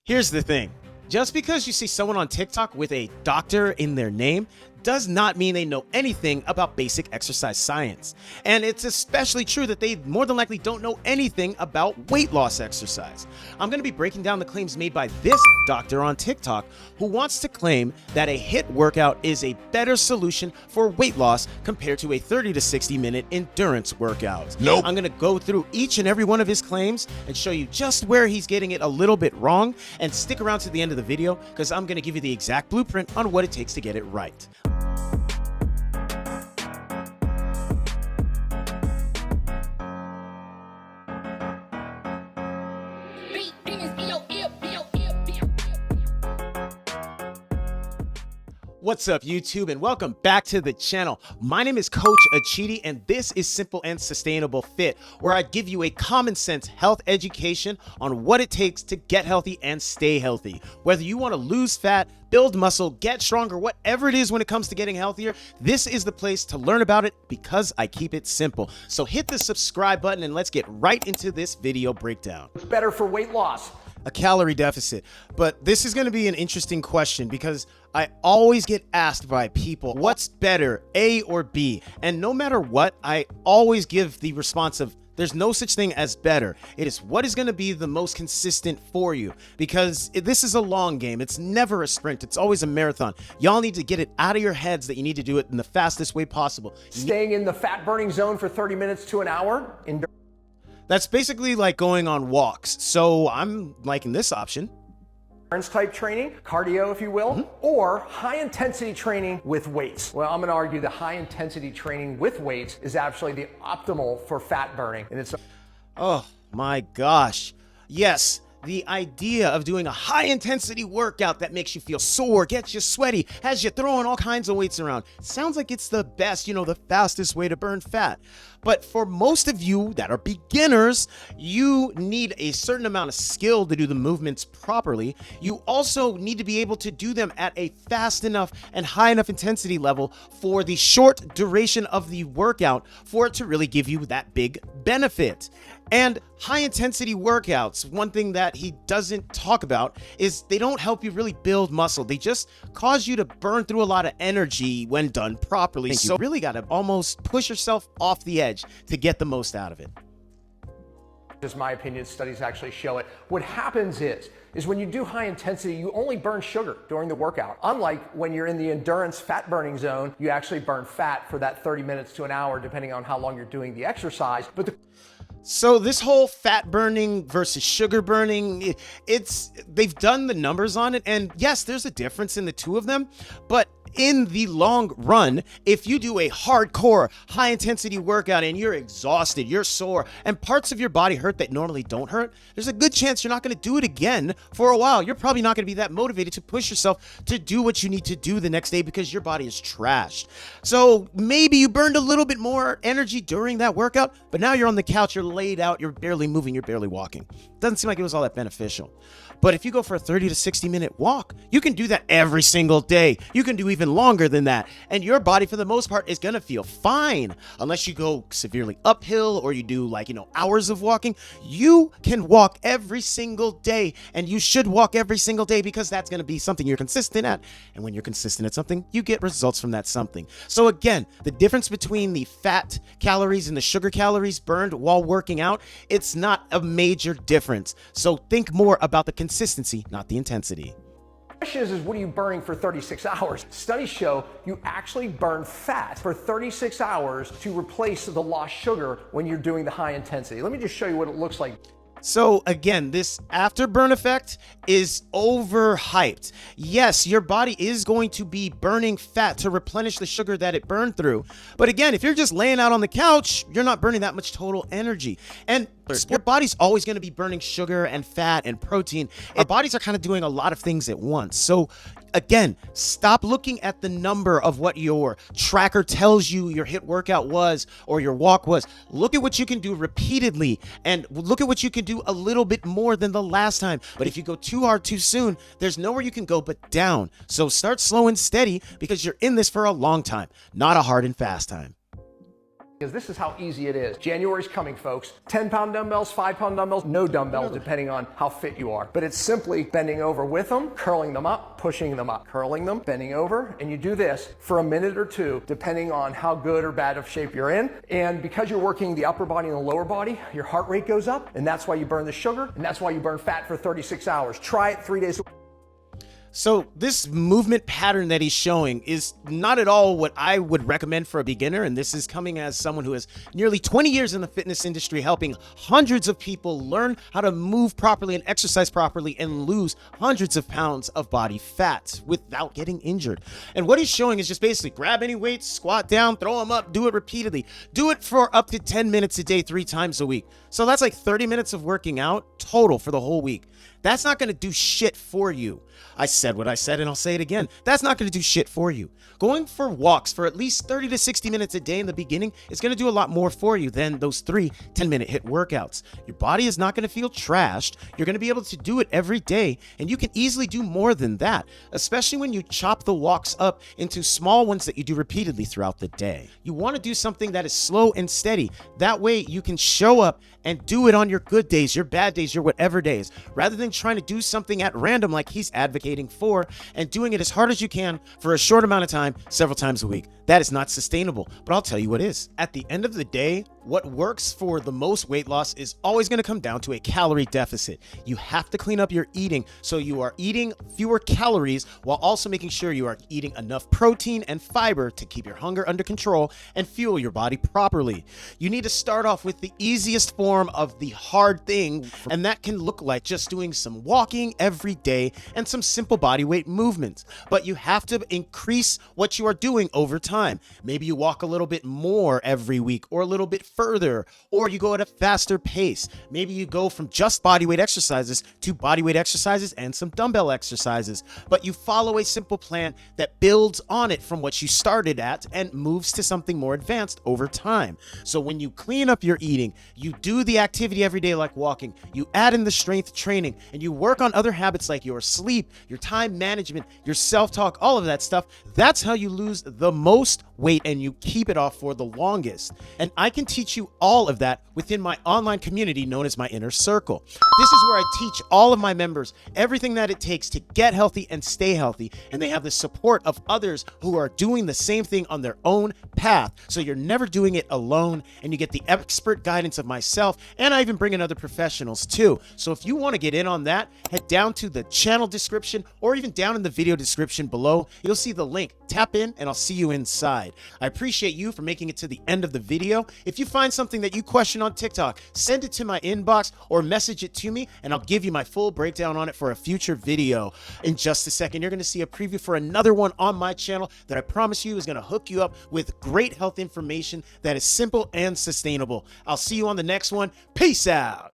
Here's the thing. Just because you see someone on TikTok with a doctor in their name does not mean they know anything about basic exercise science. And it's especially true that they more than likely don't know anything about weight loss exercise. I'm going to be breaking down the claims made by this doctor on TikTok who wants to claim that a HIIT workout is a better solution for weight loss compared to a 30 to 60 minute endurance workout. Nope. I'm going to go through each and every one of his claims and show you just where he's getting it a little bit wrong, and stick around to the end of the video because I'm going to give you the exact blueprint on what it takes to get it right. What's up, YouTube, and welcome back to the channel. My name is Coach Achidi, and this is Simple and Sustainable Fit, where I give you a common sense health education on what it takes to get healthy and stay healthy. Whether you want to lose fat, build muscle, get stronger, whatever it is when it comes to getting healthier, this is the place to learn about it because I keep it simple. So hit the subscribe button and let's get right into this video breakdown. It's better for weight loss. A calorie deficit. But this is going to be an interesting question because I always get asked by people, what's better, A or B? And no matter what, I always give the response of there's no such thing as better. It is what is going to be the most consistent for you, because this is a long game. It's never a sprint. It's always a marathon. Y'all need to get it out of your heads that you need to do it in the fastest way possible. Staying in the fat burning zone for 30 minutes to an hour. That's basically like going on walks. So I'm liking this option. Endurance type training, cardio if you will, or high intensity training with weights. Well, I'm going to argue that high intensity training with weights is actually the optimal for fat burning. And it's Oh my gosh. Yes. The idea of doing a high intensity workout that makes you feel sore, gets you sweaty, has you throwing all kinds of weights around. Sounds like it's the best, the fastest way to burn fat. But for most of you that are beginners, you need a certain amount of skill to do the movements properly. You also need to be able to do them at a fast enough and high enough intensity level for the short duration of the workout for it to really give you that big benefit. And high intensity workouts, one thing that he doesn't talk about is they don't help you really build muscle. They just cause you to burn through a lot of energy when done properly. So you really got to almost push yourself off the edge to get the most out of it. just my opinion, studies actually show it. What happens is when you do high intensity, you only burn sugar during the workout. Unlike when you're in the endurance fat burning zone, you actually burn fat for that 30 minutes to an hour, depending on how long you're doing the exercise. So this whole fat burning versus sugar burning, they've done the numbers on it, and yes, there's a difference in the two of them, but in the long run, if you do a hardcore high intensity workout and you're exhausted, you're sore, and parts of your body hurt that normally don't hurt, there's a good chance you're not going to do it again for a while. You're probably not going to be that motivated to push yourself to do what you need to do the next day because your body is trashed. So maybe you burned a little bit more energy during that workout, but now you're on the couch, you're laid out, you're barely moving, you're barely walking. Doesn't seem like it was all that beneficial. But if you go for a 30 to 60 minute walk, you can do that every single day. You can do even longer than that. And your body, for the most part, is going to feel fine. Unless you go severely uphill or you do hours of walking. You can walk every single day, and you should walk every single day because that's going to be something you're consistent at. And when you're consistent at something, you get results from that something. So again, the difference between the fat calories and the sugar calories burned while working out, it's not a major difference. So think more about the consistency, not the intensity. The question is what are you burning for 36 hours? Studies show you actually burn fat for 36 hours to replace the lost sugar when you're doing the high intensity. Let me just show you what it looks like. So again, this afterburn effect is overhyped. Yes, your body is going to be burning fat to replenish the sugar that it burned through. But again, if you're just laying out on the couch, you're not burning that much total energy. And your body's always going to be burning sugar and fat and protein. Our bodies are kind of doing a lot of things at once. So again, stop looking at the number of what your tracker tells you your HIIT workout was or your walk was. Look at what you can do repeatedly, and look at what you can do a little bit more than the last time. But if you go too hard too soon, there's nowhere you can go but down. So start slow and steady because you're in this for a long time, not a hard and fast time. because this is how easy it is. January's coming, folks. 10-pound dumbbells, 5-pound dumbbells, no dumbbells, depending on how fit you are. But it's simply bending over with them, curling them up, pushing them up, curling them, bending over, and you do this for a minute or two, depending on how good or bad of shape you're in. And because you're working the upper body and the lower body, your heart rate goes up, and that's why you burn the sugar, and that's why you burn fat for 36 hours. Try it 3 days a week. So this movement pattern that he's showing is not at all what I would recommend for a beginner. And this is coming as someone who has nearly 20 years in the fitness industry, helping hundreds of people learn how to move properly and exercise properly and lose hundreds of pounds of body fat without getting injured. And what he's showing is just basically grab any weights, squat down, throw them up, do it repeatedly. Do it for up to 10 minutes a day, 3 times a week. So that's like 30 minutes of working out total for the whole week. That's not going to do shit for you. I said what I said and I'll say it again. That's not going to do shit for you. Going for walks for at least 30 to 60 minutes a day in the beginning is going to do a lot more for you than those 3 10-minute HIIT workouts. Your body is not going to feel trashed. You're going to be able to do it every day, and you can easily do more than that, especially when you chop the walks up into small ones that you do repeatedly throughout the day. You want to do something that is slow and steady. That way you can show up and do it on your good days, your bad days, your whatever days, rather than trying to do something at random like he's advocating for and doing it as hard as you can for a short amount of time, several times a week. That is not sustainable, but I'll tell you what is. At the end of the day, what works for the most weight loss is always going to come down to a calorie deficit. You have to clean up your eating so you are eating fewer calories while also making sure you are eating enough protein and fiber to keep your hunger under control and fuel your body properly. You need to start off with the easiest form of the hard thing, and that can look like just doing some walking every day and some simple body weight movements. But you have to increase what you are doing over time. Maybe you walk a little bit more every week or a little bit further, or you go at a faster pace. Maybe you go from just body weight exercises to body weight exercises and some dumbbell exercises, but you follow a simple plan that builds on it from what you started at and moves to something more advanced over time. So when you clean up your eating, you do the activity every day like walking, you add in the strength training, and you work on other habits like your sleep, your time management, your self-talk, all of that stuff, that's how you lose the most weight and you keep it off for the longest. And I can teach you all of that within my online community known as my Inner Circle. This is where I teach all of my members everything that it takes to get healthy and stay healthy, and they have the support of others who are doing the same thing on their own path. So you're never doing it alone, and you get the expert guidance of myself, and I even bring in other professionals too. So if you want to get in on that, head down to the channel description or even down in the video description below. You'll see the link. Tap in and I'll see you inside. I appreciate you for making it to the end of the video. If you find something that you question on TikTok, send it to my inbox or message it to me, and I'll give you my full breakdown on it for a future video. In just a second, you're going to see a preview for another one on my channel that I promise you is going to hook you up with great health information that is simple and sustainable. I'll see you on the next one. Peace out.